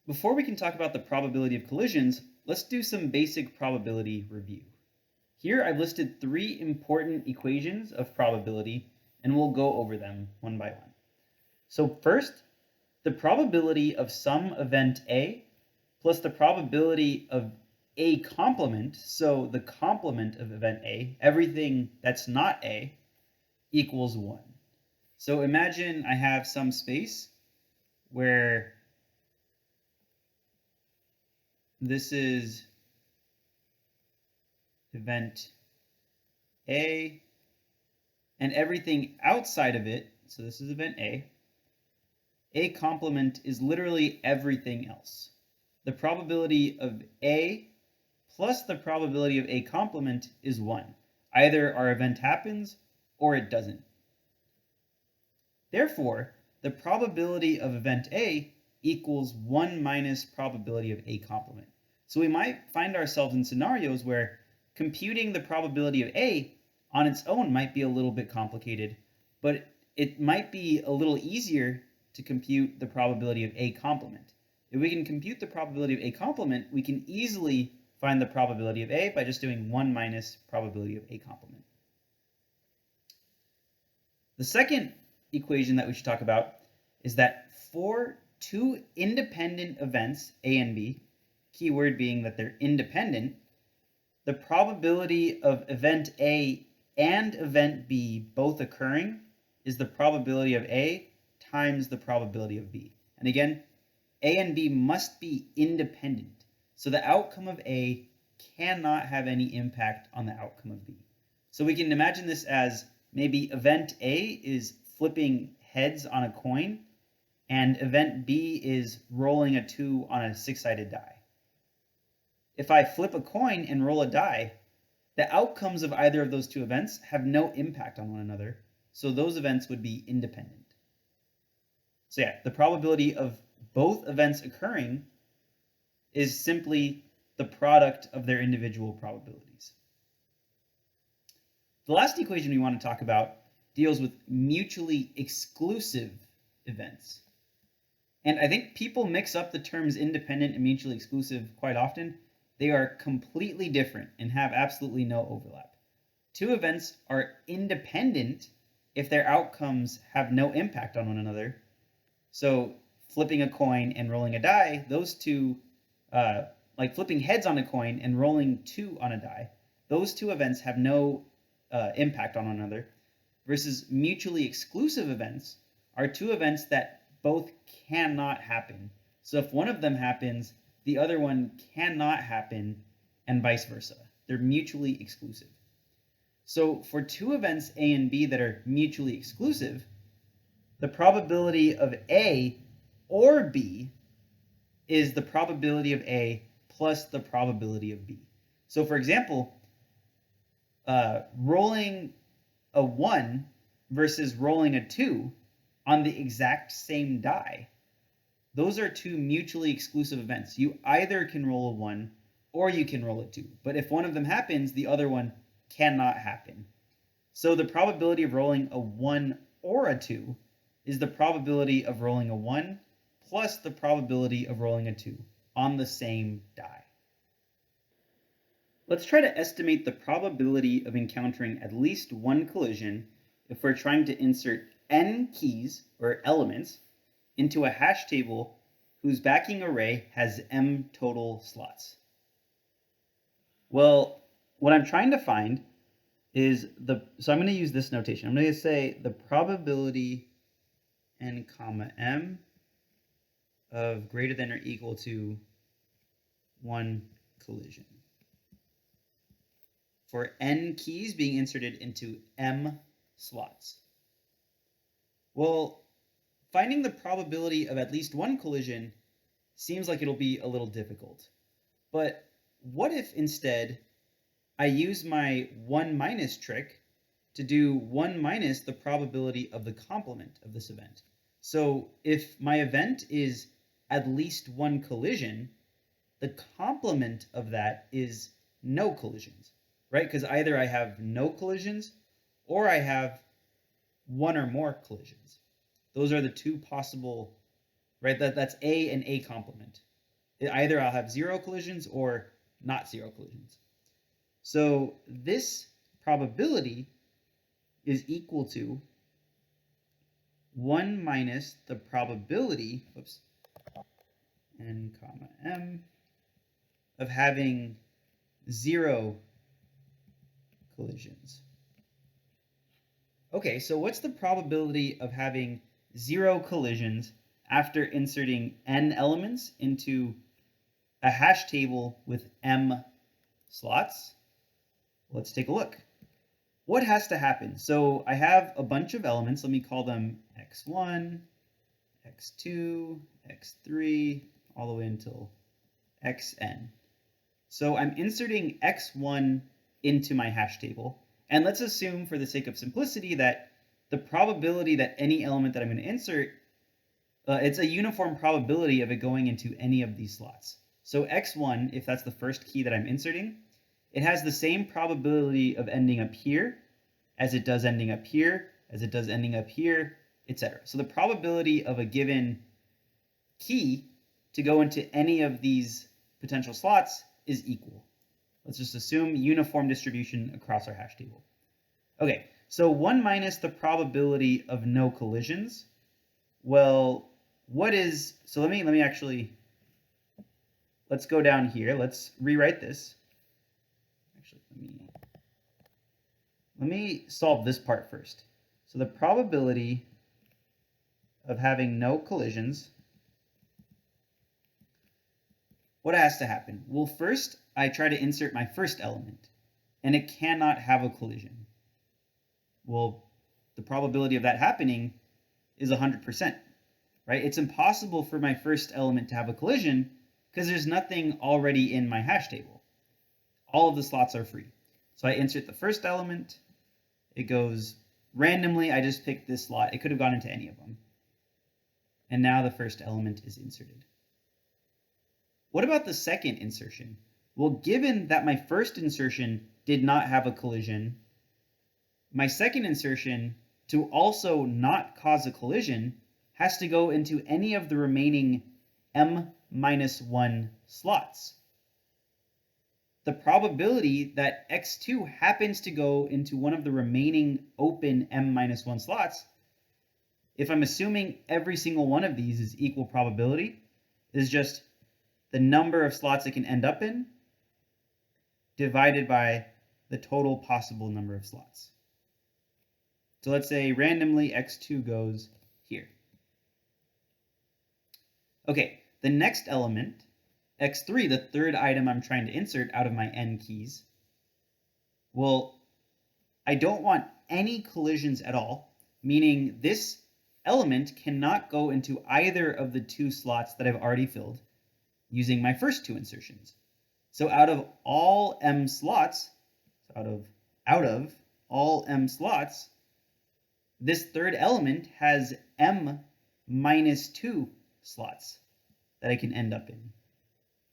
Before we can talk about the probability of collisions, let's do some basic probability review. Here I've listed 3 important equations of probability, and we'll go over them one by one. So first, the probability of some event A plus the probability of A complement, so the complement of event A, everything that's not A, equals 1. So imagine I have some space where this is event A, and everything outside of it, so this is event A complement is literally everything else. The probability of A plus the probability of A complement is 1. Either our event happens or it doesn't. Therefore, the probability of event A equals 1 minus probability of A complement. So we might find ourselves in scenarios where computing the probability of A on its own might be a little bit complicated, but it might be a little easier to compute the probability of A complement. If we can compute the probability of A complement, we can easily find the probability of A by just doing 1 minus probability of A complement. The second equation that we should talk about is that for 2 independent events, A and B, keyword being that they're independent, the probability of event A and event B both occurring is the probability of A times the probability of B. And again, A and B must be independent. So the outcome of A cannot have any impact on the outcome of B. So we can imagine this as maybe event A is flipping heads on a coin, and event B is rolling a 2 on a 6-sided die. If I flip a coin and roll a die, the outcomes of either of those 2 events have no impact on one another, so those events would be independent. So yeah, the probability of both events occurring is simply the product of their individual probabilities. The last equation we want to talk about deals with mutually exclusive events. And I think people mix up the terms independent and mutually exclusive quite often. They are completely different and have absolutely no overlap. 2 events are independent if their outcomes have no impact on one another. So flipping a coin and rolling a die, those 2, like flipping heads on a coin and rolling 2 on a die, those 2 events have no impact on one another, versus mutually exclusive events are 2 events that both cannot happen. So if one of them happens, the other one cannot happen, and vice versa. They're mutually exclusive. So for 2 events A and B that are mutually exclusive, the probability of A or B is the probability of A plus the probability of B. So for example, rolling a 1 versus rolling a 2 on the exact same die, those are 2 mutually exclusive events. You either can roll a 1 or you can roll a 2. But if one of them happens, the other one cannot happen. So the probability of rolling a 1 or a 2 is the probability of rolling a 1 plus the probability of rolling a 2 on the same die. Let's try to estimate the probability of encountering at least one collision if we're trying to insert n keys, or elements, into a hash table whose backing array has m total slots. Well, what I'm trying to find is so I'm going to use this notation. I'm going to say the probability n comma m of greater than or equal to 1 collision for n keys being inserted into m slots. Well, finding the probability of at least one collision seems like it'll be a little difficult. But what if instead I use my 1 minus trick to do 1 minus the probability of the complement of this event? So if my event is at least one collision, the complement of that is no collisions, right? Because either I have no collisions or I have 1 or more collisions. Those are the 2 possible, right? That's A and A complement. Either I'll have 0 collisions or not 0 collisions. So this probability is equal to 1 minus the probability, n comma m, of having 0 collisions. Okay, so what's the probability of having 0 collisions after inserting n elements into a hash table with m slots? Let's take a look. What has to happen? So I have a bunch of elements. Let me call them x1, x2, x3, all the way until xn. So I'm inserting x1 into my hash table. And let's assume, for the sake of simplicity, that the probability that any element that I'm going to insert, it's a uniform probability of it going into any of these slots. So x1, if that's the first key that I'm inserting, it has the same probability of ending up here as it does ending up here, as it does ending up here, etc. So the probability of a given key to go into any of these potential slots is equal. Let's just assume uniform distribution across our hash table. Okay, so 1 minus the probability of no collisions. Well, what is, so let me actually, let's go down here. Let's rewrite this. Actually, let me solve this part first. So the probability of having no collisions, what has to happen? Well, first, I try to insert my first element, and it cannot have a collision. Well, the probability of that happening is 100%, right? It's impossible for my first element to have a collision because there's nothing already in my hash table. All of the slots are free. So I insert the first element. It goes randomly. I just picked this slot. It could have gone into any of them. And now the first element is inserted. What about the second insertion? Well, given that my first insertion did not have a collision, my second insertion, to also not cause a collision, has to go into any of the remaining m-1 slots. The probability that x2 happens to go into one of the remaining open m-1 slots, if I'm assuming every single one of these is equal probability, is just the number of slots it can end up in divided by the total possible number of slots. So let's say randomly x2 goes here. Okay, the next element, x3, the third item I'm trying to insert out of my n keys, well, I don't want any collisions at all, meaning this element cannot go into either of the 2 slots that I've already filled using my first 2 insertions. So out of all m slots, out of all m slots, this third element has m-2 slots that I can end up in,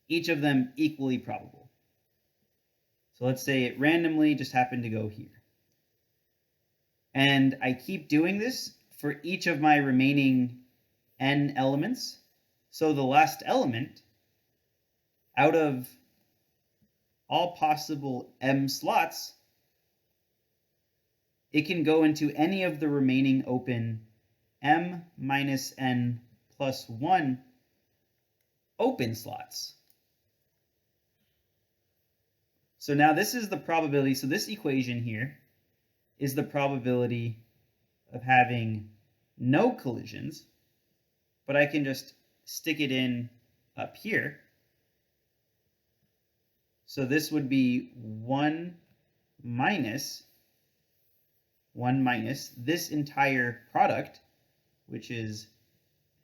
each of them equally probable. So let's say it randomly just happened to go here. And I keep doing this for each of my remaining n elements. So the last element, out of all possible m slots, it can go into any of the remaining open m-n plus 1 open slots. So now this is the probability. So this equation here is the probability of having no collisions, but I can just stick it in up here. So this would be 1 minus this entire product, which is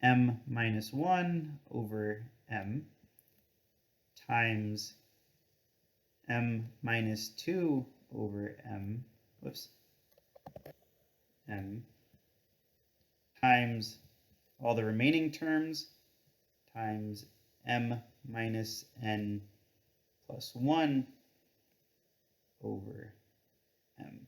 m-1 over m times m-2 over m, m times all the remaining terms times m minus n plus 1 over m.